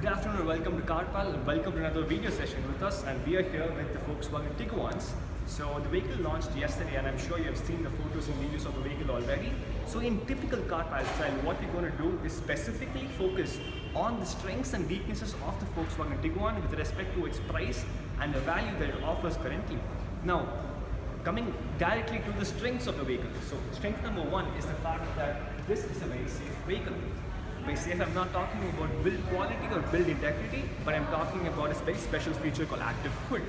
Good afternoon and welcome to CarPal and welcome to another video session with us, and we are here with the Volkswagen Tiguans. So the vehicle launched yesterday and I'm sure you have seen the photos and videos of the vehicle already. So in typical CarPal style, what we're going to do is specifically focus on the strengths and weaknesses of the Volkswagen Tiguan with respect to its price and the value that it offers currently. Now, coming directly to the strengths of the vehicle. So strength number one is the fact that this is a very safe vehicle. By safe, I'm not talking about build quality or build integrity, but I'm talking about a very special feature called active hood,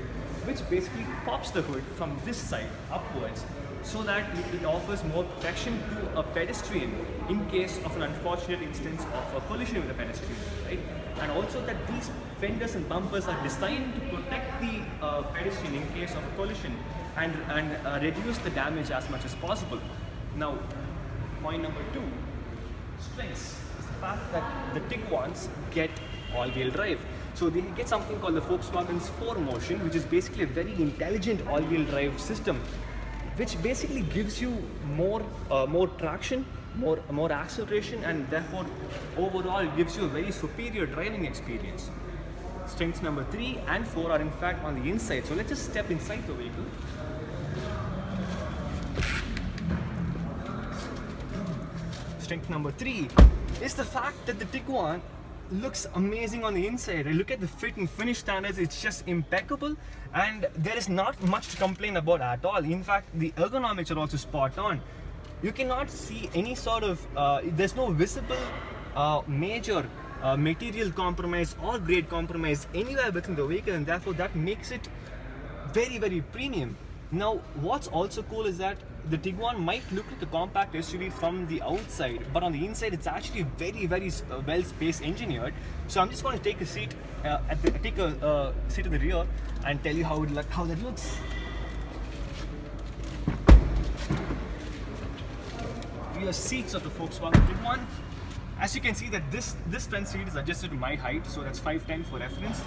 which basically pops the hood from this side upwards so that it offers more protection to a pedestrian in case of an unfortunate instance of a collision with a pedestrian, right? And also that these fenders and bumpers are designed to protect the pedestrian in case of a collision and reduce the damage as much as possible. Now, point number two, strengths. The fact that the Tiguans get all-wheel drive. So they get something called the Volkswagen's 4Motion, which is basically a very intelligent all-wheel drive system, which basically gives you more traction, more acceleration, and therefore overall gives you a very superior driving experience. Strengths number 3 and 4 are in fact on the inside. So let's just step inside the vehicle. Strength number 3 is the fact that the Tiguan looks amazing on the inside. I look at the fit and finish standards, it's just impeccable and there is not much to complain about at all. In fact, the ergonomics are also spot on. You cannot see any sort of, there's no visible major material compromise or grade compromise anywhere within the vehicle, and therefore that makes it very, very premium. Now, what's also cool is that the Tiguan might look like a compact SUV from the outside, but on the inside it's actually very, very well space engineered. So I'm just going to take a seat seat in the rear and tell you how that looks. Rear seats of the Volkswagen Tiguan. As you can see that this front seat is adjusted to my height, so that's 5'10" for reference.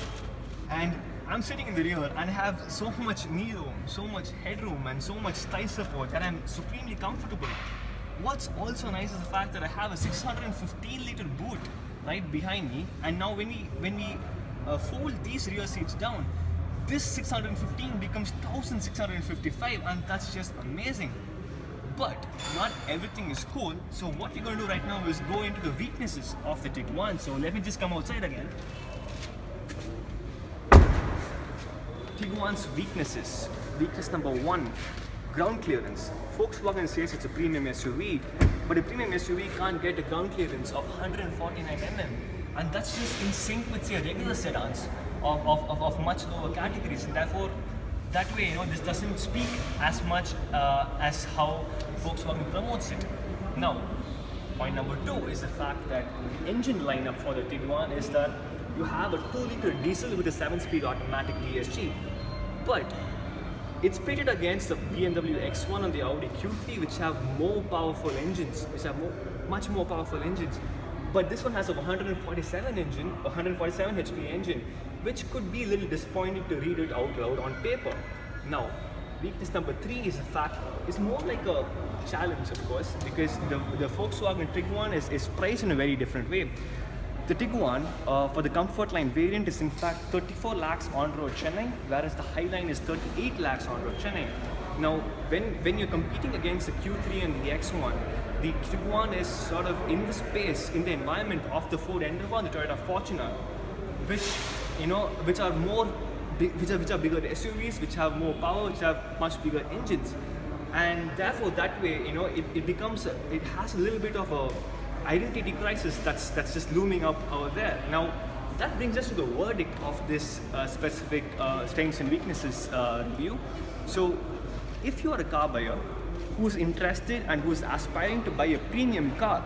And I'm sitting in the rear and I have so much knee room, so much headroom and so much thigh support that I'm supremely comfortable. What's also nice is the fact that I have a 615-liter boot right behind me, and now when we fold these rear seats down, this 615 becomes 1655, and that's just amazing. But not everything is cool, so what we're going to do right now is go into the weaknesses of the Tiguan. So let me just come outside again. Tiguan's weaknesses. Weakness number 1, ground clearance. Volkswagen says it's a premium SUV, but a premium SUV can't get a ground clearance of 149 mm, and that's just in sync with your regular sedans of much lower categories, and therefore that way, this doesn't speak as much as how Volkswagen promotes it. Now, point number 2 is the fact that the engine lineup for the Tiguan is that you have a 2-liter diesel with a 7-speed automatic DSG, but it's pitted against the BMW X1 and the Audi Q3, which have more powerful engines, much more powerful engines. But this one has a 147 HP engine, which could be a little disappointing to read it out loud on paper. Now, weakness number 3 is the fact it's more like a challenge, of course, because the Volkswagen Tiguan is priced in a very different way. The Tiguan for the Comfort Line variant is in fact 34 lakhs on-road Chennai, whereas the Highline is 38 lakhs on-road Chennai. Now, when you're competing against the Q3 and the X1, the Tiguan is sort of in the space, in the environment of the Ford Endeavour and the Toyota Fortuner, which are bigger SUVs, which have more power, which have much bigger engines, and therefore that way, it has a little bit of a identity crisis that's just looming up over there. Now, that brings us to the verdict of this specific strengths and weaknesses review. So, if you are a car buyer who's interested and who's aspiring to buy a premium car,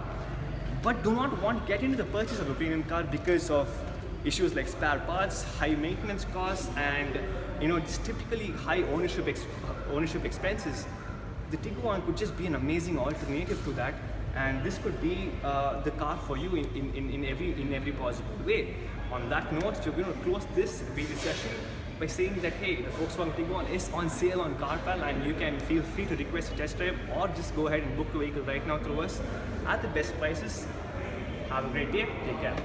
but do not want to get into the purchase of a premium car because of issues like spare parts, high maintenance costs, and just typically high ownership expenses, the Tiguan could just be an amazing alternative to that. And this could be the car for you in every possible way. On that note, we're going to close this video session by saying that hey, the Volkswagen Tiguan is on sale on CarPal, and you can feel free to request a test drive or just go ahead and book the vehicle right now through us at the best prices. Have a great day. Take care.